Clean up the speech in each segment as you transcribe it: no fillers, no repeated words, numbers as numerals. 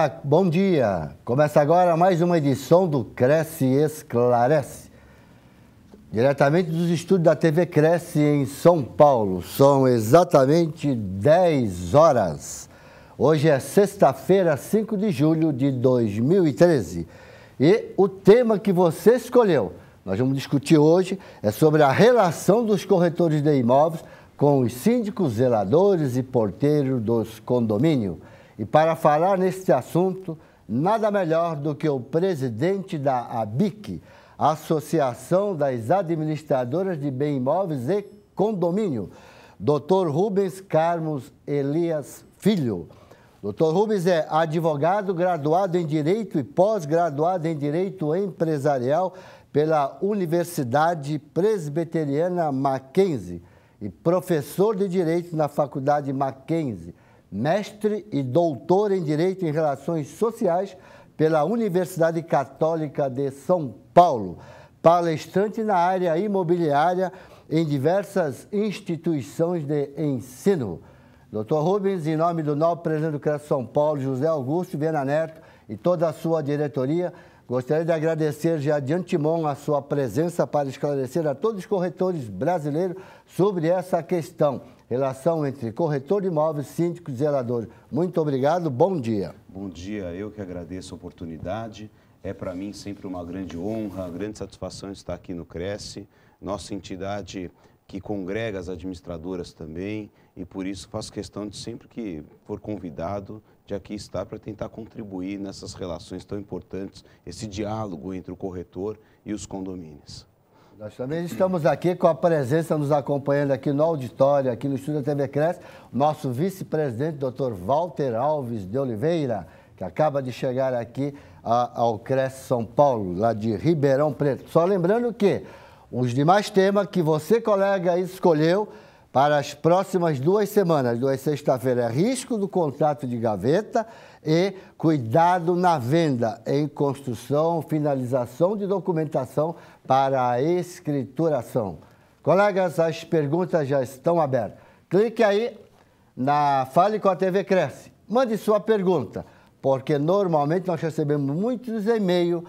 Olá, bom dia. Começa agora mais uma edição do Cresce e Esclarece. Diretamente dos estúdios da TV Cresce em São Paulo. São exatamente 10 horas. Hoje é sexta-feira, 5 de julho de 2013. E o tema que você escolheu, nós vamos discutir hoje, é sobre a relação dos corretores de imóveis com os síndicos, zeladores e porteiros dos condomínios. E para falar neste assunto, nada melhor do que o presidente da ABIC, Associação das Administradoras de Bem Imóveis e Condomínio, Dr. Rubens Carlos Elias Filho. Dr. Rubens é advogado, graduado em Direito e pós-graduado em Direito Empresarial pela Universidade Presbiteriana Mackenzie e professor de Direito na Faculdade Mackenzie, mestre e doutor em Direito em Relações Sociais pela Universidade Católica de São Paulo, palestrante na área imobiliária em diversas instituições de ensino. Dr. Rubens, em nome do novo presidente do CRES São Paulo, José Augusto Viana Neto, e toda a sua diretoria, gostaria de agradecer já de antemão a sua presença para esclarecer a todos os corretores brasileiros sobre essa questão, relação entre corretor de imóveis, síndicos e zeladores. Muito obrigado, bom dia. Bom dia, eu que agradeço a oportunidade. É para mim sempre uma grande honra, grande satisfação estar aqui no Cresce, nossa entidade que congrega as administradoras também, e por isso faço questão de sempre que for convidado de aqui estar para tentar contribuir nessas relações tão importantes, esse diálogo entre o corretor e os condomínios. Nós também estamos aqui com a presença, nos acompanhando aqui no auditório, aqui no estúdio da TV Cresce, nosso vice-presidente, Dr. Walter Alves de Oliveira, que acaba de chegar aqui ao Cresce São Paulo, lá de Ribeirão Preto. Só lembrando que os demais temas que você, colega, escolheu para as próximas 2 semanas, 2 sexta-feira, é risco do contrato de gaveta e cuidado na venda em construção, finalização de documentação para a escrituração. Colegas, as perguntas já estão abertas. Clique aí na Fale com a TV Cresce. Mande sua pergunta, porque normalmente nós recebemos muitos e-mails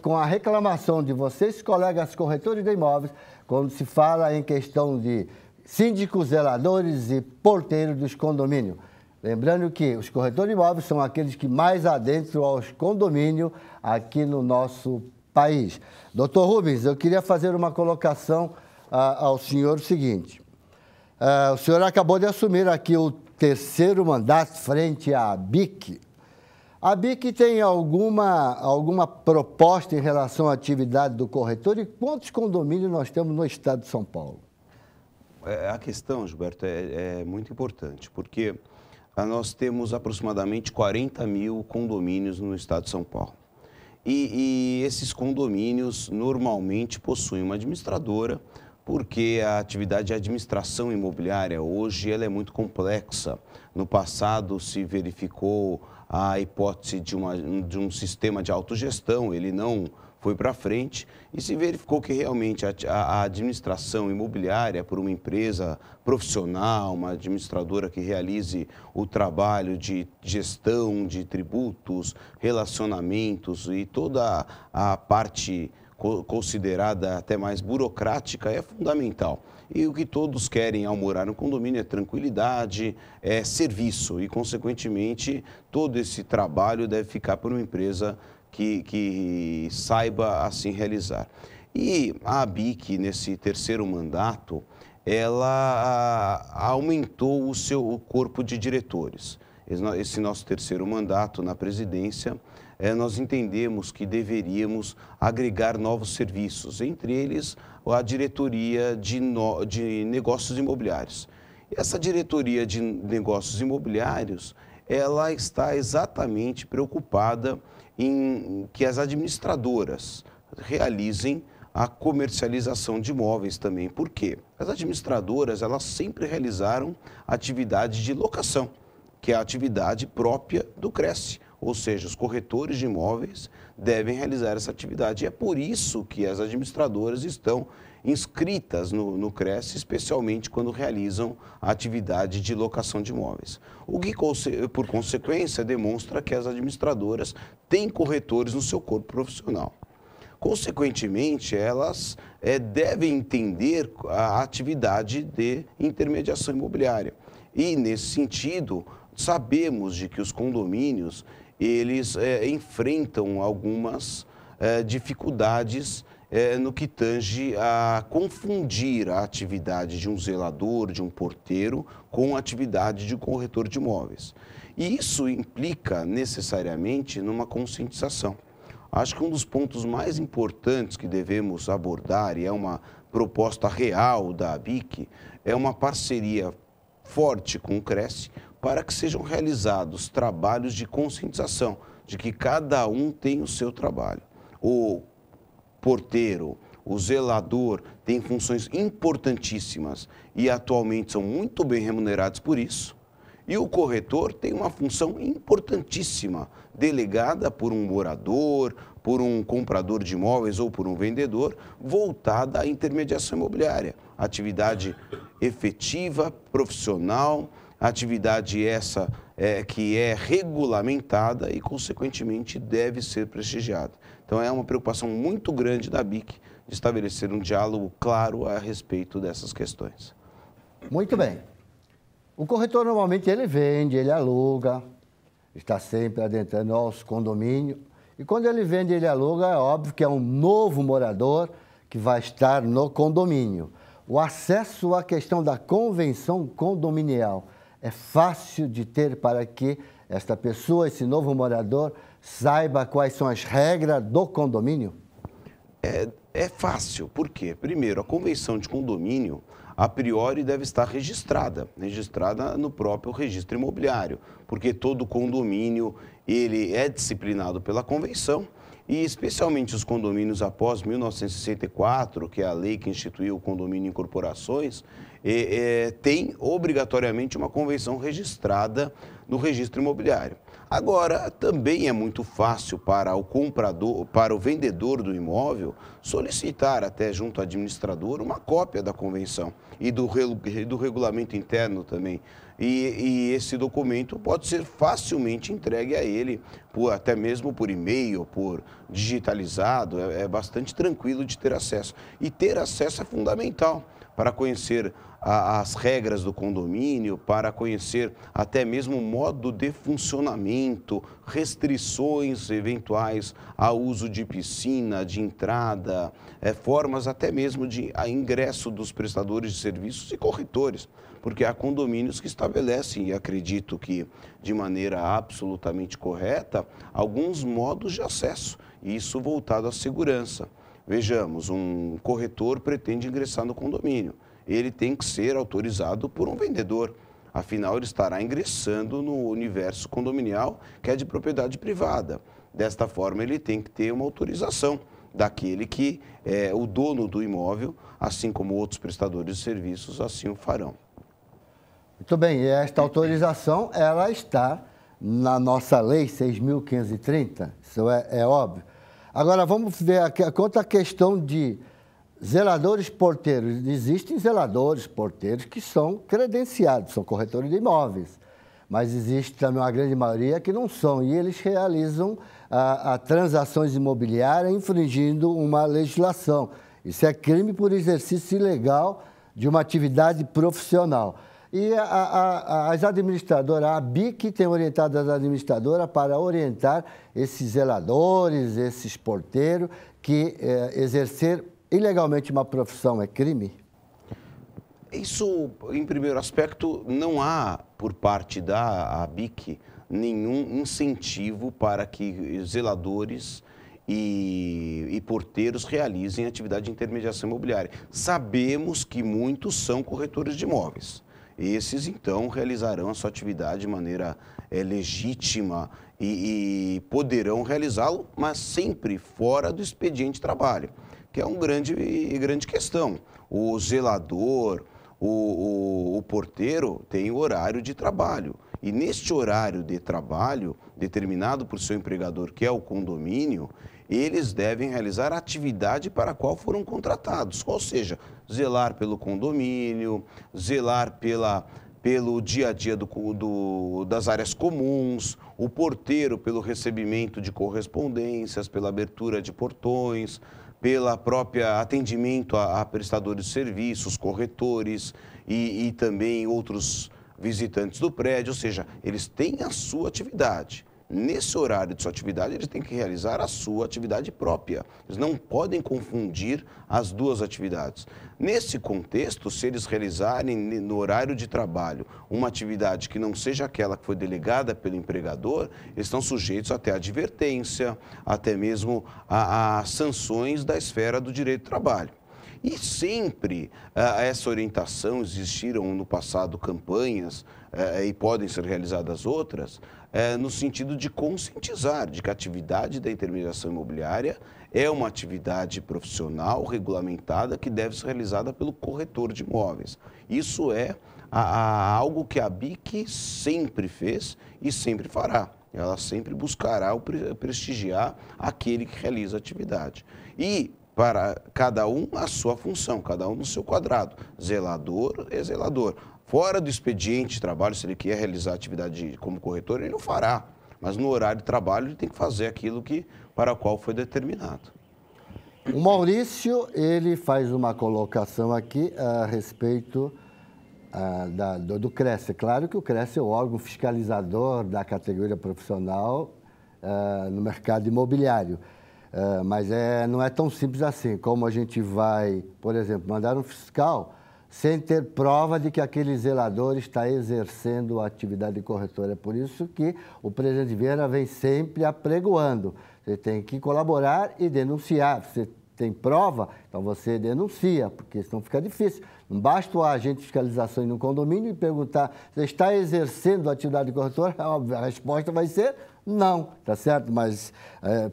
com a reclamação de vocês, colegas corretores de imóveis, quando se fala em questão de síndicos, zeladores e porteiros dos condomínios. Lembrando que os corretores de imóveis são aqueles que mais adentram aos condomínios aqui no nosso país. Doutor Rubens, eu queria fazer uma colocação ao senhor o seguinte. O senhor acabou de assumir aqui o 3º mandato frente à ABIC. A ABIC tem alguma proposta em relação à atividade do corretor e quantos condomínios nós temos no estado de São Paulo? A questão, Gilberto, é muito importante, porque nós temos aproximadamente 40 mil condomínios no estado de São Paulo. E esses condomínios normalmente possuem uma administradora, porque a atividade de administração imobiliária hoje ela é muito complexa. No passado se verificou a hipótese de um sistema de autogestão, ele não foi para frente e se verificou que realmente a administração imobiliária por uma empresa profissional, uma administradora que realize o trabalho de gestão de tributos, relacionamentos e toda a parte considerada até mais burocrática é fundamental. E o que todos querem ao morar no condomínio é tranquilidade, é serviço e, consequentemente, todo esse trabalho deve ficar por uma empresa que saiba assim realizar. E a ABIC, nesse 3º mandato, ela aumentou o seu corpo de diretores. Esse nosso 3º mandato na presidência, nós entendemos que deveríamos agregar novos serviços, entre eles a diretoria de negócios imobiliários. E essa diretoria de negócios imobiliários, ela está exatamente preocupada em que as administradoras realizem a comercialização de imóveis também. Por quê? As administradoras, elas sempre realizaram atividade de locação, que é a atividade própria do Cresce, ou seja, os corretores de imóveis devem realizar essa atividade. E é por isso que as administradoras estão inscritas no CRESSE, especialmente quando realizam a atividade de locação de imóveis. O que, por consequência, demonstra que as administradoras têm corretores no seu corpo profissional. Consequentemente, elas devem entender a atividade de intermediação imobiliária. E, nesse sentido, sabemos de que os condomínios, eles enfrentam algumas dificuldades no que tange a confundir a atividade de um zelador, de um porteiro, com a atividade de um corretor de imóveis. E isso implica necessariamente numa conscientização. Acho que um dos pontos mais importantes que devemos abordar, e é uma proposta real da ABIC, é uma parceria forte com o CRESSE para que sejam realizados trabalhos de conscientização, de que cada um tem o seu trabalho. O porteiro, o zelador têm funções importantíssimas e atualmente são muito bem remunerados por isso. E o corretor tem uma função importantíssima, delegada por um morador, por um comprador de imóveis ou por um vendedor, voltada à intermediação imobiliária. Atividade efetiva, profissional, atividade essa que é regulamentada e, consequentemente, deve ser prestigiada. Então, é uma preocupação muito grande da ABIC de estabelecer um diálogo claro a respeito dessas questões. Muito bem. O corretor, normalmente, ele vende, ele aluga, está sempre adentrando aos condomínios. E quando ele vende, ele aluga, é óbvio que é um novo morador que vai estar no condomínio. O acesso à questão da convenção condominial é fácil de ter para que esta pessoa, esse novo morador, saiba quais são as regras do condomínio? É fácil. Por quê? Primeiro, a convenção de condomínio, a priori, deve estar registrada no próprio registro imobiliário, porque todo condomínio ele é disciplinado pela convenção e, especialmente os condomínios após 1964, que é a lei que instituiu o condomínio em corporações, tem obrigatoriamente uma convenção registrada no registro imobiliário. Agora, também é muito fácil para o comprador, para o vendedor do imóvel, solicitar até junto ao administrador uma cópia da convenção e do regulamento interno também. E esse documento pode ser facilmente entregue a ele, até mesmo por e-mail, por digitalizado, é bastante tranquilo de ter acesso. E ter acesso é fundamental para conhecer as regras do condomínio, para conhecer até mesmo o modo de funcionamento, restrições eventuais ao uso de piscina, de entrada, formas até mesmo de ingresso dos prestadores de serviços e corretores, porque há condomínios que estabelecem, e acredito que de maneira absolutamente correta, alguns modos de acesso, e isso voltado à segurança. Vejamos, um corretor pretende ingressar no condomínio. Ele tem que ser autorizado por um vendedor. Afinal, ele estará ingressando no universo condominial, que é de propriedade privada. Desta forma, ele tem que ter uma autorização daquele que é o dono do imóvel, assim como outros prestadores de serviços assim o farão. Muito bem, e esta autorização, ela está na nossa lei 6.530, isso é óbvio. Agora, vamos ver quanto à questão de zeladores porteiros. Existem zeladores porteiros que são credenciados, são corretores de imóveis, mas existe também uma grande maioria que não são, e eles realizam transações imobiliárias infringindo uma legislação. Isso é crime por exercício ilegal de uma atividade profissional. E as administradoras, a ABIC tem orientado as administradoras para orientar esses zeladores, esses porteiros, que exercer ilegalmente uma profissão é crime? Isso, em primeiro aspecto, não há, por parte da ABIC, nenhum incentivo para que zeladores e porteiros realizem atividade de intermediação imobiliária. Sabemos que muitos são corretores de imóveis. Esses, então, realizarão a sua atividade de maneira legítima e poderão realizá-lo, mas sempre fora do expediente de trabalho, que é uma grande questão. O zelador, o porteiro tem horário de trabalho E neste horário de trabalho, determinado por seu empregador, que é o condomínio, eles devem realizar a atividade para a qual foram contratados. Ou seja, zelar pelo condomínio, zelar pelo dia a dia das áreas comuns, o porteiro pelo recebimento de correspondências, pela abertura de portões, pela própria atendimento a prestadores de serviços, corretores e também outros visitantes do prédio, ou seja, eles têm a sua atividade. Nesse horário de sua atividade, eles têm que realizar a sua atividade própria. Eles não podem confundir as duas atividades. Nesse contexto, se eles realizarem no horário de trabalho uma atividade que não seja aquela que foi delegada pelo empregador, eles estão sujeitos até a advertência, até mesmo a sanções da esfera do direito do trabalho. E sempre essa orientação, existiram no passado campanhas e podem ser realizadas outras, no sentido de conscientizar de que a atividade da intermediação imobiliária é uma atividade profissional regulamentada que deve ser realizada pelo corretor de imóveis. Isso é algo que a BIC sempre fez e sempre fará. Ela sempre buscará prestigiar aquele que realiza a atividade. E para cada um a sua função, cada um no seu quadrado. Zelador é zelador. Fora do expediente de trabalho, se ele quer realizar atividade como corretor, ele não fará. Mas no horário de trabalho, ele tem que fazer aquilo para o qual foi determinado. O Maurício, ele faz uma colocação aqui a respeito do CRES. É claro que o CRES é o órgão fiscalizador da categoria profissional no mercado imobiliário. Mas não é tão simples assim, como a gente vai, por exemplo, mandar um fiscal sem ter prova de que aquele zelador está exercendo a atividade de corretor. É por isso que o presidente Vieira vem sempre apregoando. Você tem que colaborar e denunciar. Você tem prova, então você denuncia, porque senão fica difícil. Não basta o agente de fiscalização ir no condomínio e perguntar, você está exercendo a atividade de corretor? A resposta vai ser não, tá certo? Mas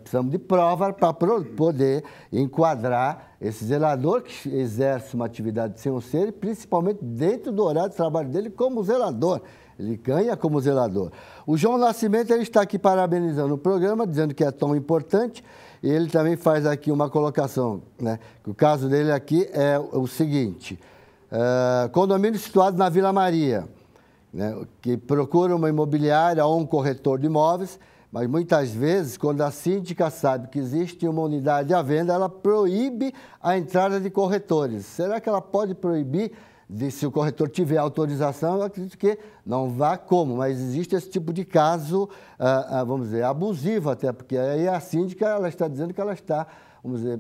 precisamos de prova para poder enquadrar esse zelador que exerce uma atividade sem o ser, principalmente dentro do horário de trabalho dele como zelador. Ele ganha como zelador. O João Nascimento, ele está aqui parabenizando o programa, dizendo que é tão importante. E ele também faz aqui uma colocação, né? O caso dele aqui é o seguinte, condomínio situado na Vila Maria, né, que procura uma imobiliária ou um corretor de imóveis, mas muitas vezes, quando a síndica sabe que existe uma unidade à venda, ela proíbe a entrada de corretores. Será que ela pode proibir, se o corretor tiver autorização? Eu acredito que não vá como, mas existe esse tipo de caso, vamos dizer, abusivo até, porque aí a síndica ela está dizendo que ela está, vamos dizer,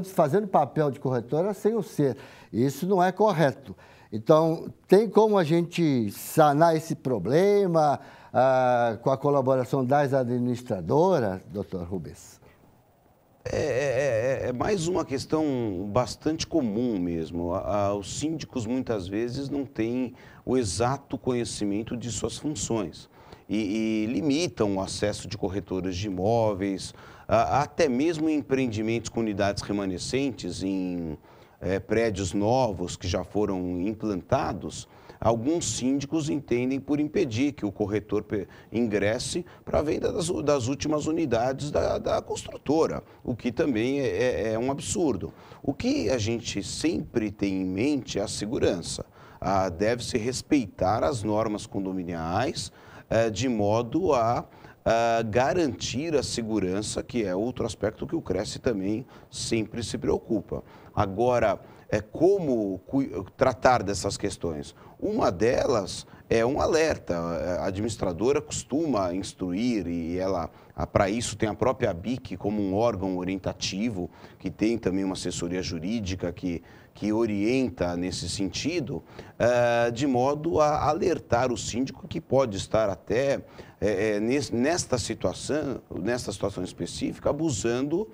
fazendo papel de corretora sem o ser. Isso não é correto. Então, tem como a gente sanar esse problema com a colaboração das administradoras, doutor Rubens? É mais uma questão bastante comum mesmo. Os síndicos, muitas vezes, não têm o exato conhecimento de suas funções e limitam o acesso de corretores de imóveis, até mesmo em empreendimentos com unidades remanescentes, em prédios novos que já foram implantados. Alguns síndicos entendem por impedir que o corretor ingresse para a venda das últimas unidades da construtora, o que também é um absurdo. O que a gente sempre tem em mente é a segurança. Deve-se respeitar as normas condominiais de modo a garantir a segurança, que é outro aspecto que o CRES também sempre se preocupa. Agora, como tratar dessas questões? Uma delas é um alerta. A administradora costuma instruir e ela, para isso, tem a própria BIC como um órgão orientativo, que tem também uma assessoria jurídica que orienta nesse sentido, de modo a alertar o síndico que pode estar até, nesta situação específica, abusando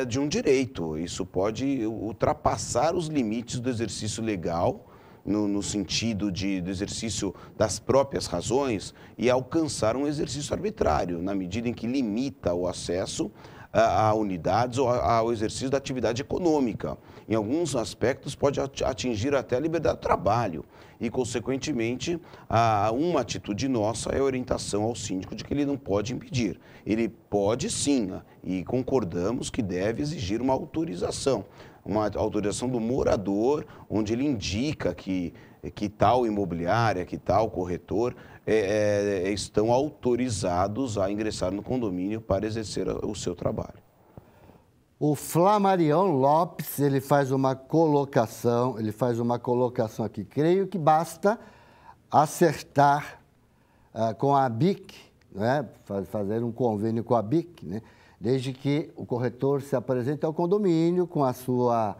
de um direito. Isso pode ultrapassar os limites do exercício legal, no sentido do exercício das próprias razões, e alcançar um exercício arbitrário, na medida em que limita o acesso a unidades ou ao exercício da atividade econômica. Em alguns aspectos, pode atingir até a liberdade do trabalho. E, consequentemente, uma atitude nossa é a orientação ao síndico de que ele não pode impedir. Ele pode sim, e concordamos que deve exigir uma autorização do morador, onde ele indica que tal imobiliária, que tal corretor estão autorizados a ingressar no condomínio para exercer o seu trabalho. O Flamarião Lopes, ele faz uma colocação aqui. Creio que basta acertar com a BIC, né? Fazer um convênio com a BIC, né? Desde que o corretor se apresente ao condomínio com a sua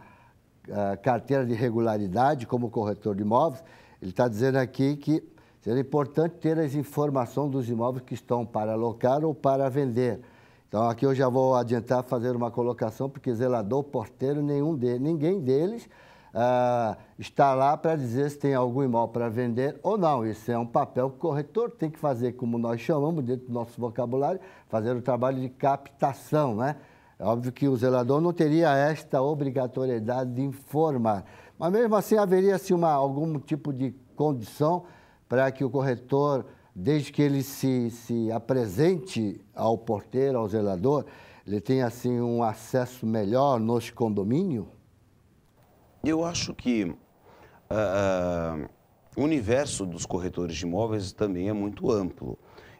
carteira de regularidade como corretor de imóveis. Ele está dizendo aqui que seria importante ter as informações dos imóveis que estão para alocar ou para vender. Então, aqui eu já vou adiantar fazer uma colocação, porque zelador, porteiro, ninguém deles está lá para dizer se tem algum imóvel para vender ou não. Isso é um papel que o corretor tem que fazer, como nós chamamos, dentro do nosso vocabulário, fazer o trabalho de captação, né? É óbvio que o zelador não teria esta obrigatoriedade de informar. Mas, mesmo assim, haveria-se algum tipo de condição para que o corretor, desde que ele se apresente ao porteiro, ao zelador, ele tenha assim um acesso melhor nos condomínios? Eu acho que o universo dos corretores de imóveis também é muito amplo.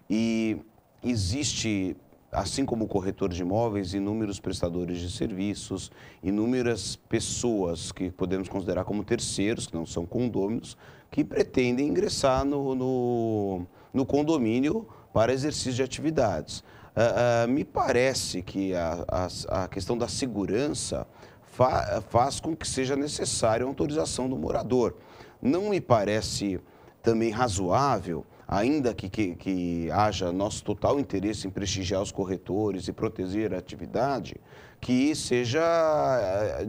E existe, assim como o corretor de imóveis, inúmeros prestadores de serviços, inúmeras pessoas que podemos considerar como terceiros, que não são condôminos, que pretendem ingressar no condomínio para exercício de atividades. Me parece que a questão da segurança faz com que seja necessária a autorização do morador. Não me parece também razoável, ainda que haja nosso total interesse em prestigiar os corretores e proteger a atividade, que seja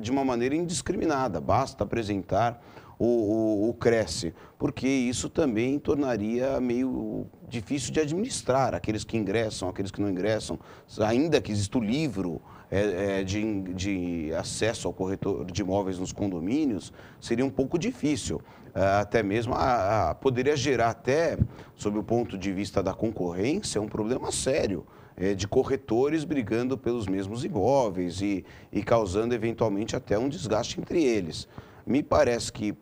de uma maneira indiscriminada, basta apresentar o Cresce, porque isso também tornaria meio difícil de administrar aqueles que ingressam, aqueles que não ingressam, ainda que exista o livro de acesso ao corretor de imóveis nos condomínios, seria um pouco difícil, até mesmo poderia gerar até, sob o ponto de vista da concorrência, um problema sério de corretores brigando pelos mesmos imóveis e causando eventualmente até um desgaste entre eles. Me parece que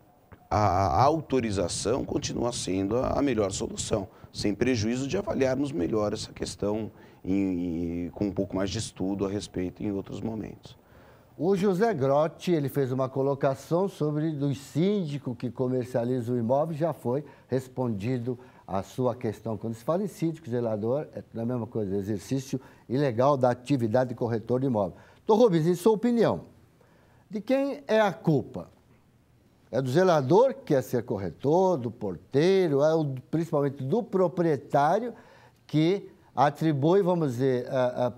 a autorização continua sendo a melhor solução, sem prejuízo de avaliarmos melhor essa questão com um pouco mais de estudo a respeito em outros momentos. O José Grotti, ele fez uma colocação sobre os síndicos que comercializam o imóvel, já foi respondido a sua questão. Quando se fala em síndico, zelador, é a mesma coisa, exercício ilegal da atividade de corretor de imóvel. Doutor Rubens, em sua opinião, de quem é a culpa? É do zelador, que quer ser corretor, do porteiro, principalmente do proprietário, que atribui, vamos dizer,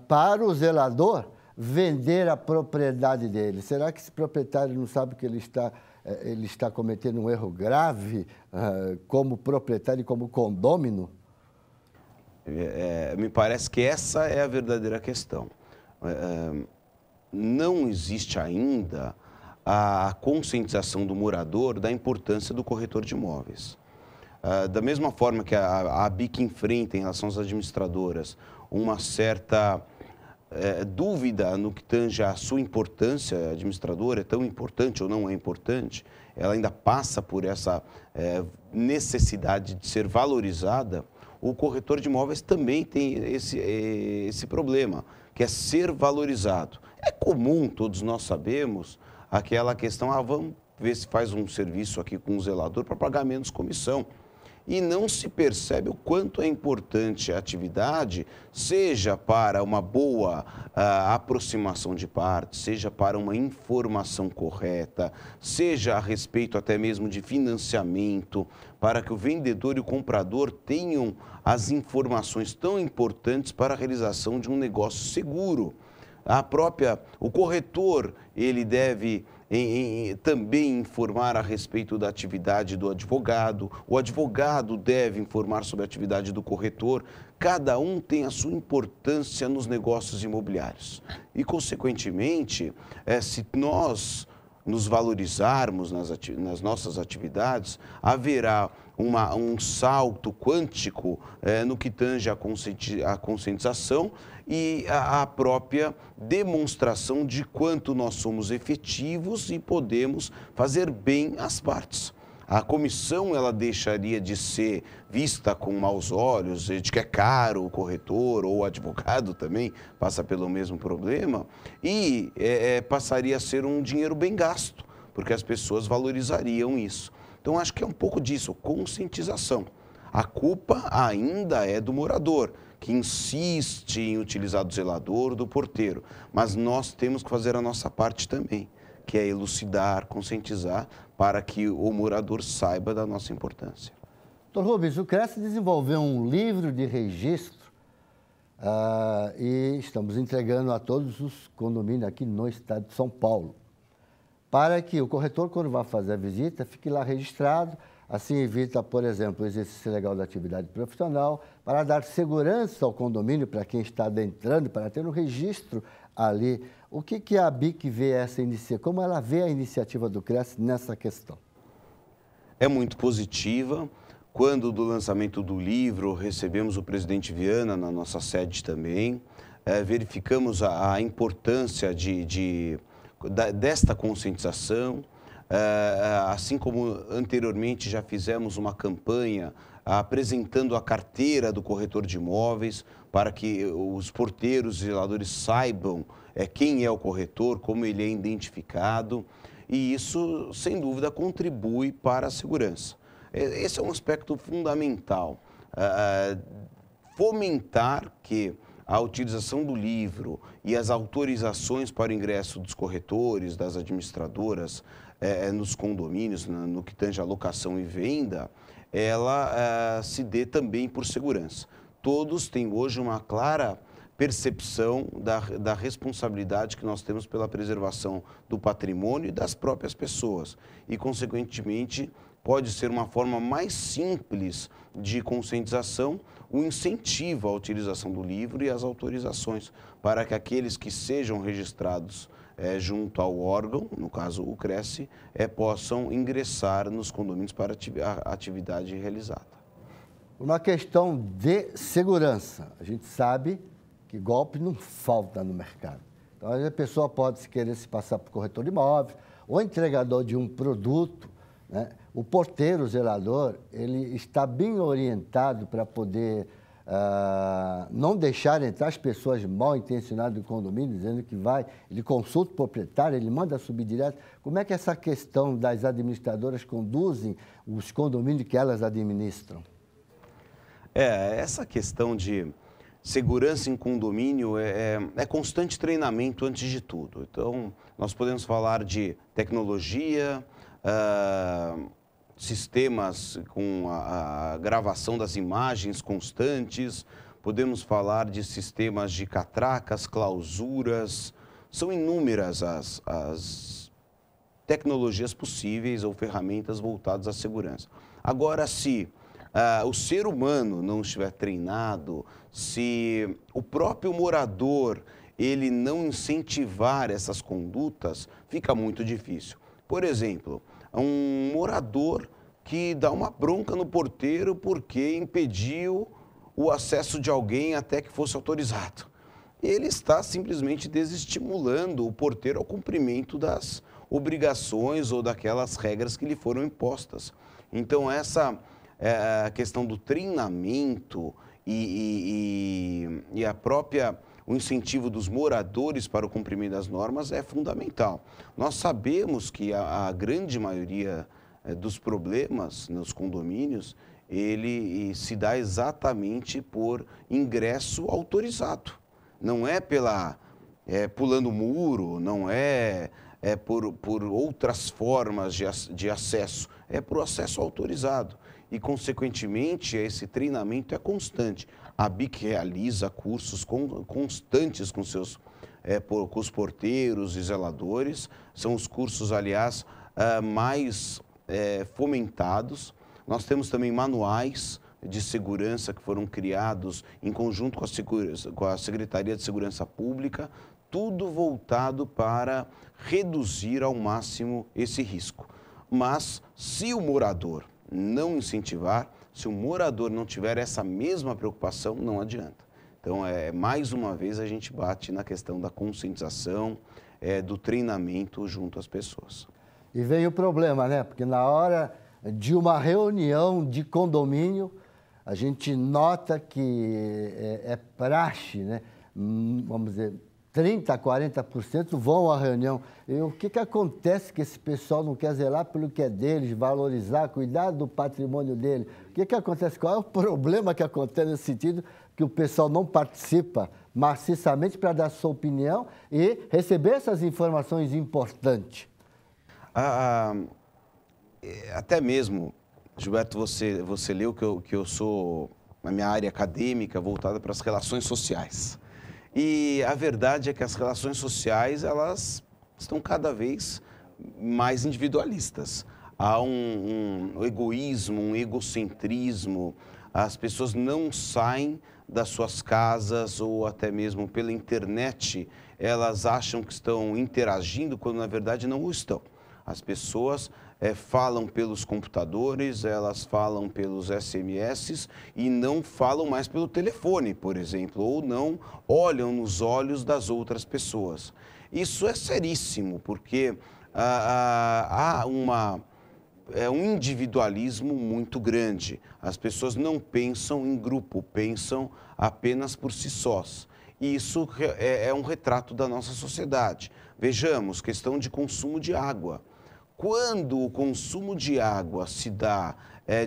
para o zelador vender a propriedade dele. Será que esse proprietário não sabe que ele está cometendo um erro grave como proprietário e como condômino? Me parece que essa é a verdadeira questão. Não existe ainda a conscientização do morador da importância do corretor de imóveis. Da mesma forma que a BIC enfrenta em relação às administradoras uma certa dúvida no que tange a sua importância, a administradora é tão importante ou não é importante, ela ainda passa por essa necessidade de ser valorizada, o corretor de imóveis também tem esse problema, que é ser valorizado. É comum, todos nós sabemos, aquela questão, vamos ver se faz um serviço aqui com um zelador para pagar menos comissão. E não se percebe o quanto é importante a atividade, seja para uma boa aproximação de partes, seja para uma informação correta, seja a respeito até mesmo de financiamento, para que o vendedor e o comprador tenham as informações tão importantes para a realização de um negócio seguro. O corretor, ele deve também informar a respeito da atividade do advogado, o advogado deve informar sobre a atividade do corretor. Cada um tem a sua importância nos negócios imobiliários. E, consequentemente, se nós nos valorizarmos nas nossas atividades, haverá um salto quântico no que tange a conscientização e a própria demonstração de quanto nós somos efetivos e podemos fazer bem às partes. A comissão, ela deixaria de ser vista com maus olhos, de que é caro o corretor ou o advogado também passa pelo mesmo problema, e passaria a ser um dinheiro bem gasto, porque as pessoas valorizariam isso. Então, acho que é um pouco disso, conscientização. A culpa ainda é do morador, que insiste em utilizar do zelador, do porteiro, mas nós temos que fazer a nossa parte também, que é elucidar, conscientizar, para que o morador saiba da nossa importância. Dr. Rubens, o CRES desenvolveu um livro de registro e estamos entregando a todos os condomínios aqui no estado de São Paulo, para que o corretor, quando vai fazer a visita, fique lá registrado, assim evita, por exemplo, o exercício legal da atividade profissional, para dar segurança ao condomínio, para quem está adentrando, para ter um registro ali. O que a BIC vê essa iniciativa? Como ela vê a iniciativa do CRES nessa questão? É muito positiva. Quando do lançamento do livro, recebemos o presidente Viana na nossa sede também, verificamos a importância desta conscientização, assim como anteriormente já fizemos uma campanha apresentando a carteira do corretor de imóveis para que os porteiros e zeladores saibam quem é o corretor, como ele é identificado, e isso, sem dúvida, contribui para a segurança. Esse é um aspecto fundamental, fomentar que a utilização do livro e as autorizações para o ingresso dos corretores, das administradoras, nos condomínios, no que tange a locação e venda, ela se dê também por segurança. Todos têm hoje uma clara percepção da responsabilidade que nós temos pela preservação do patrimônio e das próprias pessoas. E, consequentemente, pode ser uma forma mais simples de conscientização, o incentivo à utilização do livro e as autorizações, para que aqueles que sejam registrados junto ao órgão, no caso o CRES, possam ingressar nos condomínios para a atividade realizada. Uma questão de segurança. A gente sabe que golpe não falta no mercado. Então, a pessoa pode querer se passar por corretor de imóveis ou entregador de um produto, né? O porteiro, o zelador, ele está bem orientado para poder não deixar entrar as pessoas mal intencionadas do condomínio, dizendo que vai, ele consulta o proprietário, ele manda subir direto. Como é que essa questão das administradoras conduzem os condomínios que elas administram? Essa questão de segurança em condomínio é constante treinamento antes de tudo. Então, nós podemos falar de tecnologia, sistemas com a gravação das imagens constantes, podemos falar de sistemas de catracas, clausuras, são inúmeras as tecnologias possíveis ou ferramentas voltadas à segurança. Agora, se o ser humano não estiver treinado, se o próprio morador ele não incentivar essas condutas, fica muito difícil. Por exemplo, um morador que dá uma bronca no porteiro porque impediu o acesso de alguém até que fosse autorizado. Ele está simplesmente desestimulando o porteiro ao cumprimento das obrigações ou daquelas regras que lhe foram impostas. Então, essa a questão do treinamento e o incentivo dos moradores para o cumprimento das normas é fundamental. Nós sabemos que a grande maioria dos problemas nos condomínios, ele se dá exatamente por ingresso autorizado. Não é pulando muro, não é por outras formas de acesso, é por acesso autorizado. E, consequentemente, esse treinamento é constante. A BIC realiza cursos constantes com seus com os porteiros e zeladores. São os cursos, aliás, mais fomentados. Nós temos também manuais de segurança que foram criados em conjunto com a Secretaria de Segurança Pública, tudo voltado para reduzir ao máximo esse risco. Mas, se o morador não incentivar, se o morador não tiver essa mesma preocupação, não adianta. Então, mais uma vez, a gente bate na questão da conscientização, do treinamento junto às pessoas. E vem o problema, né? Porque na hora de uma reunião de condomínio, a gente nota que é praxe, né? Vamos dizer, 30%, 40% vão à reunião. E o que acontece que esse pessoal não quer zelar pelo que é deles, valorizar, cuidar do patrimônio dele? O que acontece? Qual é o problema que acontece nesse sentido que o pessoal não participa maciçamente para dar sua opinião e receber essas informações importantes? Até mesmo, Gilberto, você leu que eu sou, na minha área acadêmica, voltada para as relações sociais. E a verdade é que as relações sociais, elas estão cada vez mais individualistas. Há um egoísmo, um egocentrismo. As pessoas não saem das suas casas ou até mesmo pela internet. Elas acham que estão interagindo quando, na verdade, não o estão. As pessoas falam pelos computadores, elas falam pelos SMS e não falam mais pelo telefone, por exemplo, ou não olham nos olhos das outras pessoas. Isso é seríssimo, porque há um individualismo muito grande. As pessoas não pensam em grupo, pensam apenas por si sós. E isso é um retrato da nossa sociedade. Vejamos, questão de consumo de água. Quando o consumo de água se dá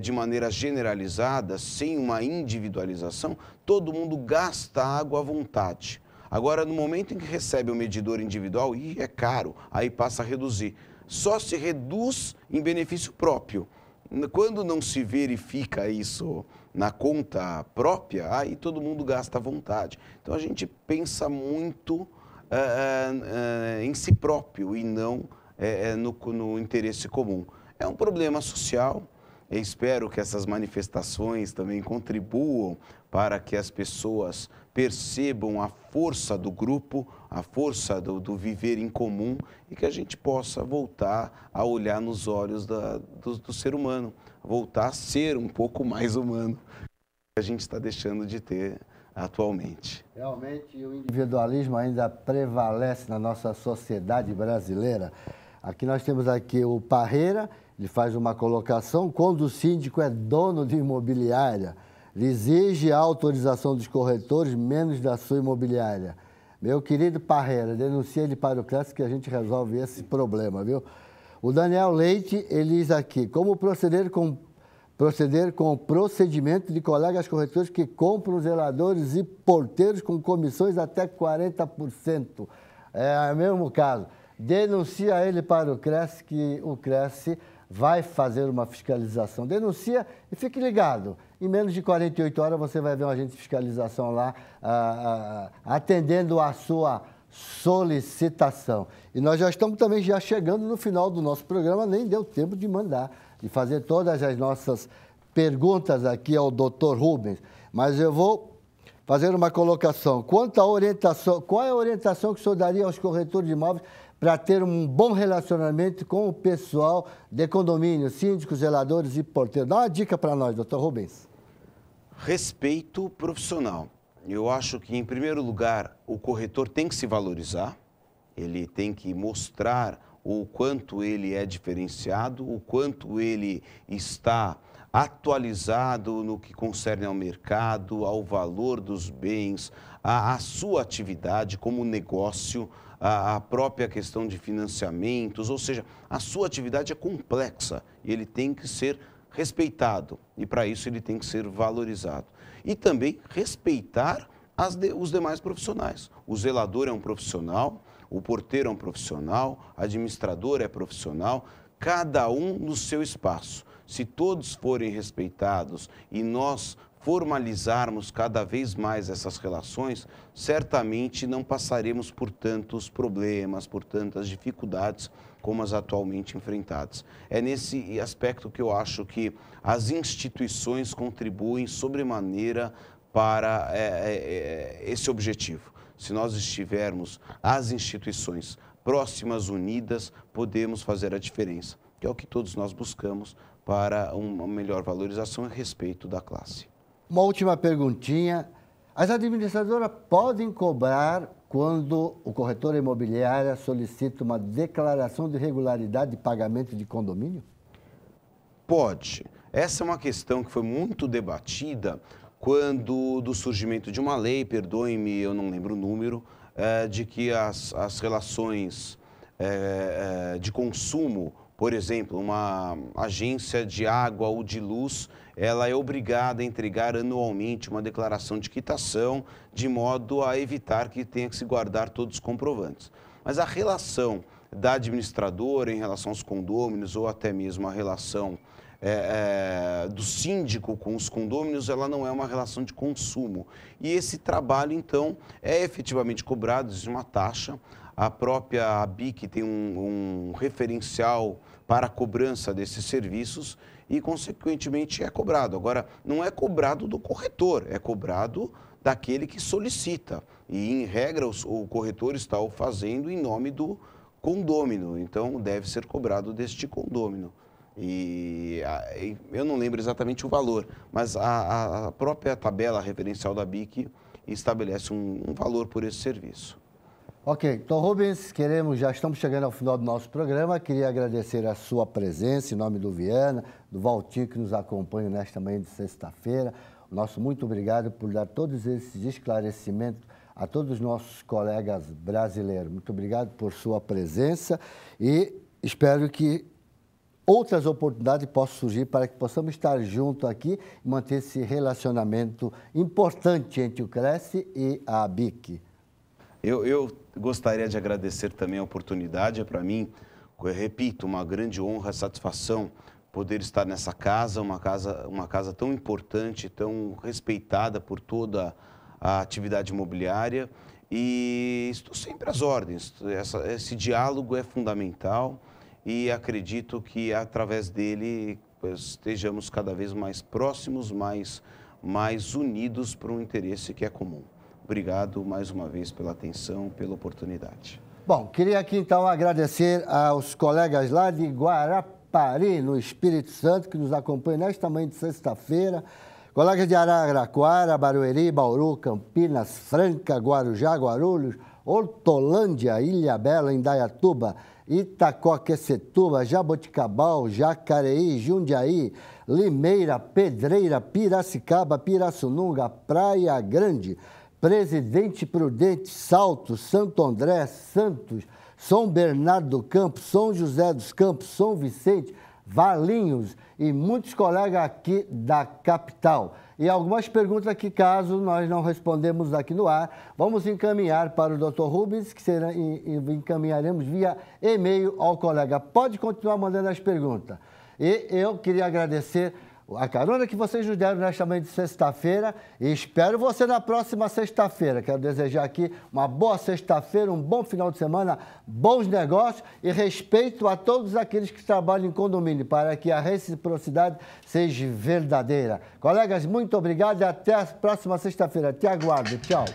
de maneira generalizada, sem uma individualização, todo mundo gasta água à vontade. Agora, no momento em que recebe o medidor individual, e é caro, aí passa a reduzir. Só se reduz em benefício próprio. Quando não se verifica isso na conta própria, aí todo mundo gasta à vontade. Então, a gente pensa muito em si próprio e não no interesse comum. É um problema social. Eu espero que essas manifestações também contribuam para que as pessoas percebam a força do grupo, a força do viver em comum e que a gente possa voltar a olhar nos olhos do ser humano, voltar a ser um pouco mais humano, que a gente está deixando de ter atualmente. Realmente, o individualismo ainda prevalece na nossa sociedade brasileira. Aqui nós temos o Parreira, ele faz uma colocação: quando o síndico é dono de imobiliária, ele exige a autorização dos corretores, menos da sua imobiliária. Meu querido Parreira, denuncia ele para o CRES que a gente resolve esse problema, viu? O Daniel Leite, ele diz aqui: como proceder com o procedimento de colegas corretores que compram zeladores e porteiros com comissões até 40%. É o mesmo caso. Denuncia ele para o CRES, que o CRES vai fazer uma fiscalização. Denuncia e fique ligado. Em menos de 48 horas você vai ver um agente de fiscalização lá atendendo a sua solicitação. E nós já estamos também chegando no final do nosso programa, nem deu tempo de fazer todas as nossas perguntas aqui ao Dr. Rubens. Mas eu vou fazer uma colocação. Quanto à orientação, qual é a orientação que o senhor daria aos corretores de imóveis para ter um bom relacionamento com o pessoal de condomínio, síndicos, zeladores e porteiros? Dá uma dica para nós, doutor Rubens. Respeito profissional. Eu acho que, em primeiro lugar, o corretor tem que se valorizar, ele tem que mostrar o quanto ele é diferenciado, o quanto ele está atualizado no que concerne ao mercado, ao valor dos bens, à sua atividade como negócio, a própria questão de financiamentos, ou seja, a sua atividade é complexa e ele tem que ser respeitado e para isso ele tem que ser valorizado. E também respeitar os demais profissionais. O zelador é um profissional, o porteiro é um profissional, o administrador é profissional, cada um no seu espaço. Se todos forem respeitados e nós formalizarmos cada vez mais essas relações, certamente não passaremos por tantos problemas, por tantas dificuldades como as atualmente enfrentadas. É nesse aspecto que eu acho que as instituições contribuem sobremaneira para esse objetivo. Se nós estivermos, as instituições próximas, unidas, podemos fazer a diferença, que é o que todos nós buscamos para uma melhor valorização e respeito da classe. Uma última perguntinha. As administradoras podem cobrar quando o corretor imobiliário solicita uma declaração de regularidade de pagamento de condomínio? Pode. Essa é uma questão que foi muito debatida quando do surgimento de uma lei, perdoem-me, eu não lembro o número, de que as relações de consumo, por exemplo, uma agência de água ou de luz, ela é obrigada a entregar anualmente uma declaração de quitação, de modo a evitar que tenha que se guardar todos os comprovantes. Mas a relação da administradora em relação aos condôminos, ou até mesmo a relação do síndico com os condôminos, ela não é uma relação de consumo. E esse trabalho, então, é efetivamente cobrado, existe uma taxa. A própria ABIC tem um referencial para a cobrança desses serviços e, consequentemente, é cobrado. Agora, não é cobrado do corretor, é cobrado daquele que solicita. E, em regra, o corretor está o fazendo em nome do condômino, então deve ser cobrado deste condômino. E eu não lembro exatamente o valor, mas a própria tabela referencial da BIC estabelece um valor por esse serviço. Ok, Tom Rubens, já estamos chegando ao final do nosso programa. Queria agradecer a sua presença em nome do Viana, do Valtinho, que nos acompanha nesta manhã de sexta-feira. Nosso muito obrigado por dar todos esses esclarecimentos a todos os nossos colegas brasileiros. Muito obrigado por sua presença e espero que outras oportunidades possam surgir para que possamos estar juntos aqui e manter esse relacionamento importante entre o Cresce e a ABIC. Eu gostaria de agradecer também a oportunidade. É para mim, eu repito, uma grande honra, satisfação poder estar nessa casa, uma casa tão importante, tão respeitada por toda a atividade imobiliária. E estou sempre às ordens. Esse diálogo é fundamental. E acredito que, através dele, estejamos cada vez mais próximos, mais unidos para um interesse que é comum. Obrigado mais uma vez pela atenção, pela oportunidade. Bom, queria aqui então agradecer aos colegas lá de Guarapari, no Espírito Santo, que nos acompanham nesta manhã de sexta-feira. Colegas de Araraquara, Barueri, Bauru, Campinas, Franca, Guarujá, Guarulhos, Hortolândia, Ilhabela, Indaiatuba, Itacoaquecetuba, Jaboticabal, Jacareí, Jundiaí, Limeira, Pedreira, Piracicaba, Pirassununga, Praia Grande, Presidente Prudente, Salto, Santo André, Santos, São Bernardo do Campo, São José dos Campos, São Vicente, Valinhos e muitos colegas aqui da capital. E algumas perguntas que, caso nós não respondemos aqui no ar, vamos encaminhar para o Dr. Rubens, que encaminharemos via e-mail ao colega. Pode continuar mandando as perguntas. E eu queria agradecer a carona que vocês nos deram nesta manhã de sexta-feira e espero você na próxima sexta-feira. Quero desejar aqui uma boa sexta-feira, um bom final de semana, bons negócios e respeito a todos aqueles que trabalham em condomínio para que a reciprocidade seja verdadeira. Colegas, muito obrigado e até a próxima sexta-feira. Te aguardo. Tchau.